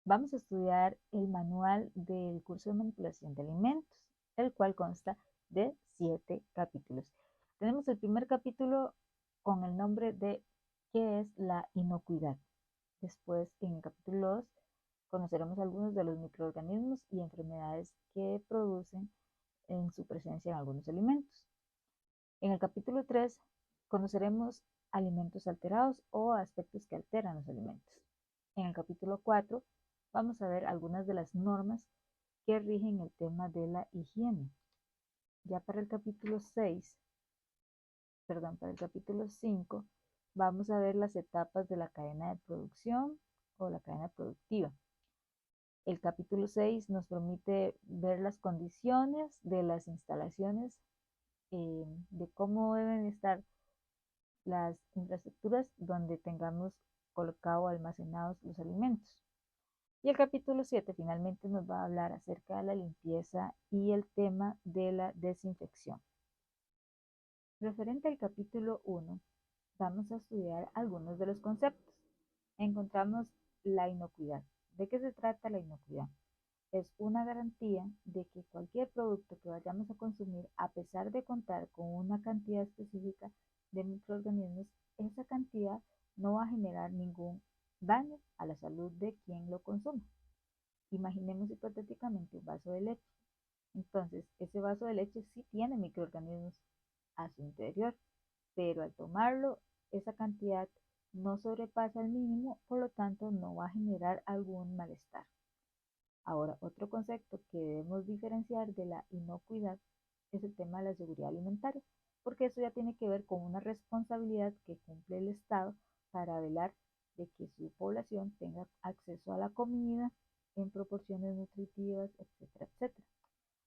Vamos a estudiar el manual del curso de manipulación de alimentos, el cual consta de 7 capítulos. Tenemos el primer capítulo con el nombre de ¿qué es la inocuidad? Después, en el capítulo 2, conoceremos algunos de los microorganismos y enfermedades que producen en su presencia en algunos alimentos. En el capítulo 3, conoceremos alimentos alterados o aspectos que alteran los alimentos. En el capítulo 4, vamos a ver algunas de las normas que rigen el tema de la higiene. Ya para el capítulo 6, para el capítulo 5, vamos a ver las etapas de la cadena de producción o la cadena productiva. El capítulo 6 nos permite ver las condiciones de las instalaciones, de cómo deben estar las infraestructuras donde tengamos colocado o almacenados los alimentos. Y el capítulo 7 finalmente nos va a hablar acerca de la limpieza y el tema de la desinfección. Referente al capítulo 1, vamos a estudiar algunos de los conceptos. Encontramos la inocuidad. ¿De qué se trata la inocuidad? Es una garantía de que cualquier producto que vayamos a consumir, a pesar de contar con una cantidad específica de microorganismos, esa cantidad no va a generar ningún daño a la salud de quien lo consume. Imaginemos hipotéticamente un vaso de leche. Entonces, ese vaso de leche sí tiene microorganismos a su interior, pero al tomarlo, esa cantidad no sobrepasa el mínimo, por lo tanto no va a generar algún malestar. Ahora, otro concepto que debemos diferenciar de la inocuidad es el tema de la seguridad alimentaria, porque eso ya tiene que ver con una responsabilidad que cumple el Estado para velar de que su población tenga acceso a la comida en proporciones nutritivas, etcétera, etcétera.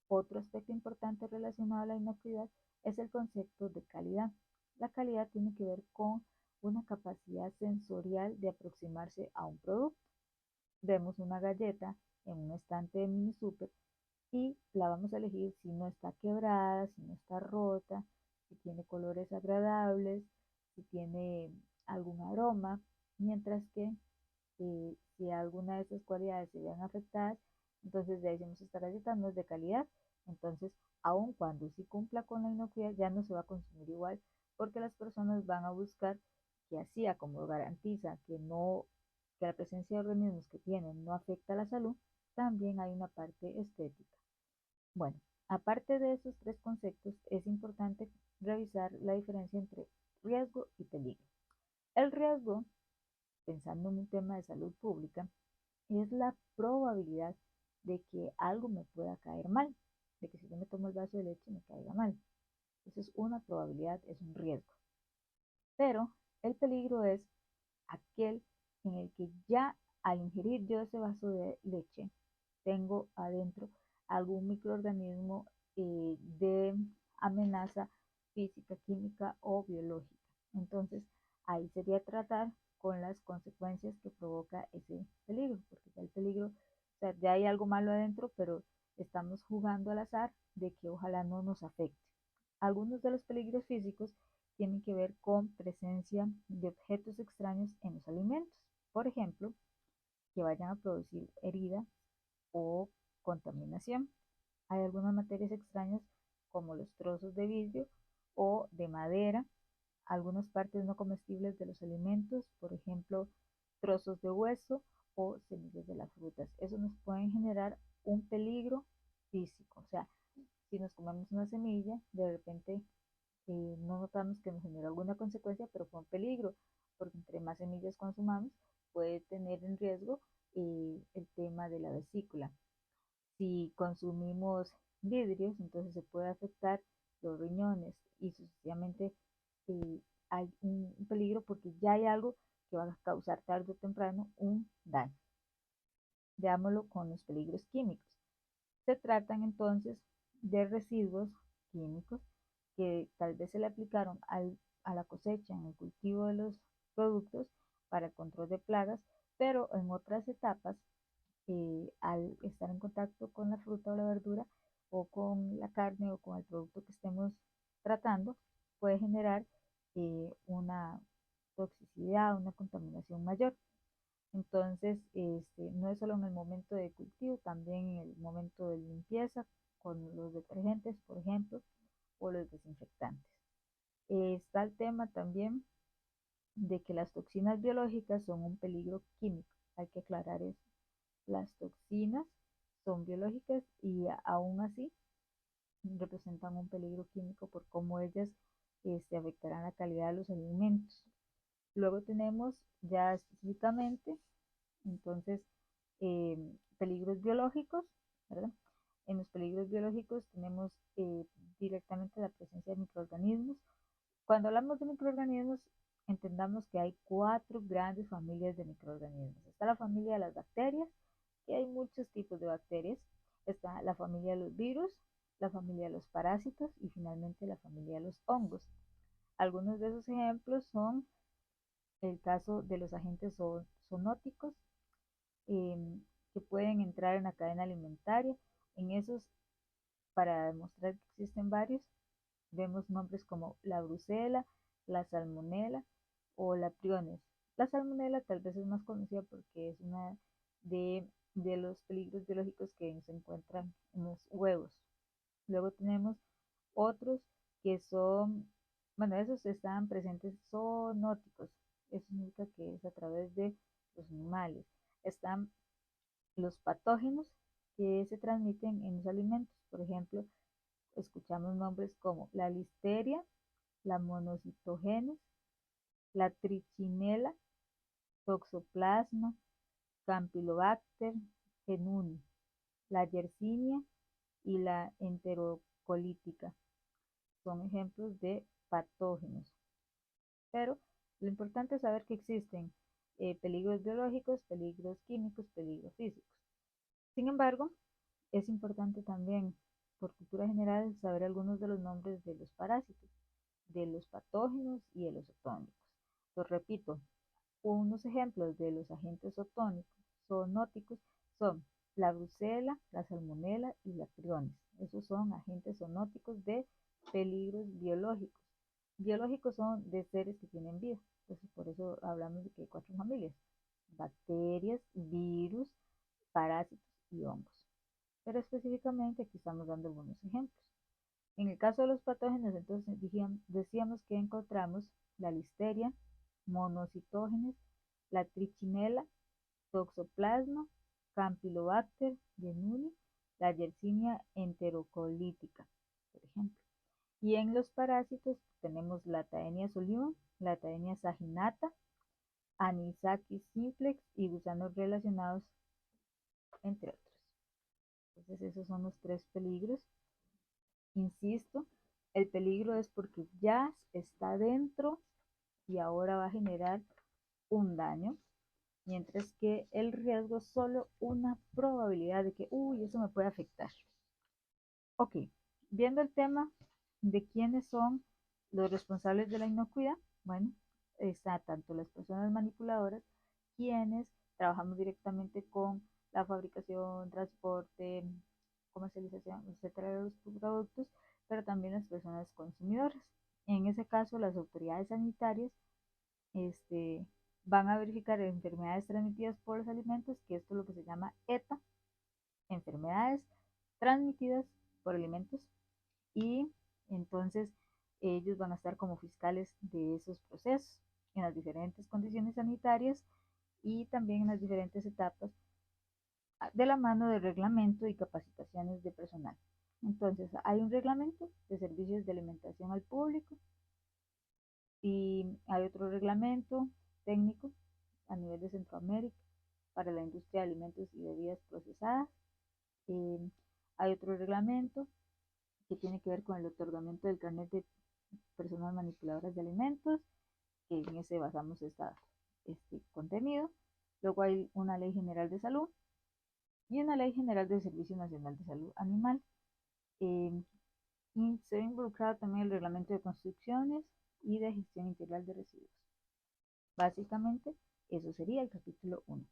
Otro aspecto importante relacionado a la inocuidad es el concepto de calidad. La calidad tiene que ver con una capacidad sensorial de aproximarse a un producto. Vemos una galleta en un estante de mini super y la vamos a elegir si no está quebrada, si no está rota, si tiene colores agradables, si tiene algún aroma, mientras que si alguna de esas cualidades se vean afectadas, entonces ya decimos esta galleta no es de calidad. Entonces, aun cuando sí cumpla con la inocuidad, ya no se va a consumir igual, porque las personas van a buscar que así como garantiza que la presencia de organismos que tienen no afecta a la salud, también hay una parte estética. Bueno, aparte de esos tres conceptos, es importante revisar la diferencia entre riesgo y peligro. El riesgo, pensando en un tema de salud pública, es la probabilidad de que algo me pueda caer mal, de que si yo me tomo el vaso de leche me caiga mal. Eso es una probabilidad, es un riesgo. Pero el peligro es aquel en el que ya al ingerir yo ese vaso de leche, tengo adentro algún microorganismo de amenaza física, química o biológica. Entonces, ahí sería tratar con las consecuencias que provoca ese peligro, porque ya el peligro, o sea, ya hay algo malo adentro, pero estamos jugando al azar de que ojalá no nos afecte. Algunos de los peligros físicos tienen que ver con presencia de objetos extraños en los alimentos. Por ejemplo, que vayan a producir herida o contaminación. Hay algunas materias extrañas como los trozos de vidrio o de madera, algunas partes no comestibles de los alimentos, por ejemplo, trozos de hueso o semillas de las frutas. Eso nos puede generar un peligro físico. O sea, si nos comemos una semilla, de repente no notamos que nos genera alguna consecuencia, pero fue un peligro, porque entre más semillas consumamos, puede tener en riesgo el tema de la vesícula. Si consumimos vidrios, entonces se puede afectar los riñones y sucesivamente hay un peligro porque ya hay algo que va a causar tarde o temprano un daño. Veámoslo con los peligros químicos. Se tratan entonces de residuos químicos que tal vez se le aplicaron a la cosecha, en el cultivo de los productos para el control de plagas, pero en otras etapas, al estar en contacto con la fruta o la verdura o con la carne o con el producto que estemos tratando, puede generar una toxicidad, una contaminación mayor. Entonces, no es solo en el momento de cultivo, también en el momento de limpieza con los detergentes, por ejemplo, o los desinfectantes. Está el tema también de que las toxinas biológicas son un peligro químico. Hay que aclarar eso. Las toxinas son biológicas y aún así representan un peligro químico por cómo ellas afectarán la calidad de los alimentos. Luego tenemos ya específicamente, entonces, peligros biológicos, ¿verdad? En los peligros biológicos tenemos directamente la presencia de microorganismos. Cuando hablamos de microorganismos, entendamos que hay 4 grandes familias de microorganismos. Está la familia de las bacterias, que hay muchos tipos de bacterias. Está la familia de los virus, la familia de los parásitos y finalmente la familia de los hongos. Algunos de esos ejemplos son el caso de los agentes zoonóticos, eh, que pueden entrar en la cadena alimentaria. En esos, para demostrar que existen varios, vemos nombres como la brucela, la salmonela o la priones. La salmonela tal vez es más conocida porque es una de los peligros biológicos que se encuentran en los huevos. Luego tenemos otros que son, bueno, esos están presentes zoonóticos. Eso significa que es a través de los animales. Están los patógenos que se transmiten en los alimentos. Por ejemplo, escuchamos nombres como la listeria, la monocitogenes, la trichinela, toxoplasma, campylobacter jejuni, la yersinia y la enterocolítica. Son ejemplos de patógenos. Pero lo importante es saber que existen peligros biológicos, peligros químicos, peligros físicos. Sin embargo, es importante también, por cultura general, saber algunos de los nombres de los parásitos, de los patógenos y de los zoonóticos. Los repito, unos ejemplos de los agentes zoonóticos son la brucela, la salmonela y la priones. Esos son agentes zoonóticos de peligros biológicos. Biológicos son de seres que tienen vida. Entonces, por eso hablamos de que hay 4 familias: bacterias, virus, parásitos y hongos. Pero específicamente aquí estamos dando algunos ejemplos. En el caso de los patógenos, entonces decíamos que encontramos la listeria, monocitógenes, la trichinela, toxoplasma, campylobacter jejuni, la yersinia enterocolítica, por ejemplo. Y en los parásitos tenemos la Taenia solium, la Taenia saginata, Anisakis simplex y gusanos relacionados, entre otros. Entonces esos son los 3 peligros. Insisto, el peligro es porque ya está dentro y ahora va a generar un daño, mientras que el riesgo es solo una probabilidad de que, uy, eso me puede afectar. Ok, viendo el tema de quiénes son los responsables de la inocuidad, bueno, está tanto las personas manipuladoras, quienes trabajamos directamente con la fabricación, transporte, comercialización, etcétera, de los productos, pero también las personas consumidoras. En ese caso, las autoridades sanitarias van a verificar enfermedades transmitidas por los alimentos, que esto es lo que se llama ETA, enfermedades transmitidas por alimentos, y entonces ellos van a estar como fiscales de esos procesos en las diferentes condiciones sanitarias y también en las diferentes etapas, de la mano del reglamento y capacitaciones de personal. Entonces, hay un reglamento de servicios de alimentación al público y hay otro reglamento técnico a nivel de Centroamérica para la industria de alimentos y bebidas procesadas. Eh, Hay otro reglamento que tiene que ver con el otorgamiento del carnet de personas manipuladoras de alimentos, que en ese basamos este contenido. Luego hay una ley general de salud y una ley general del Servicio Nacional de Salud Animal. Eh, y se ve involucrado también el reglamento de construcciones y de gestión integral de residuos. Básicamente, eso sería el capítulo 1.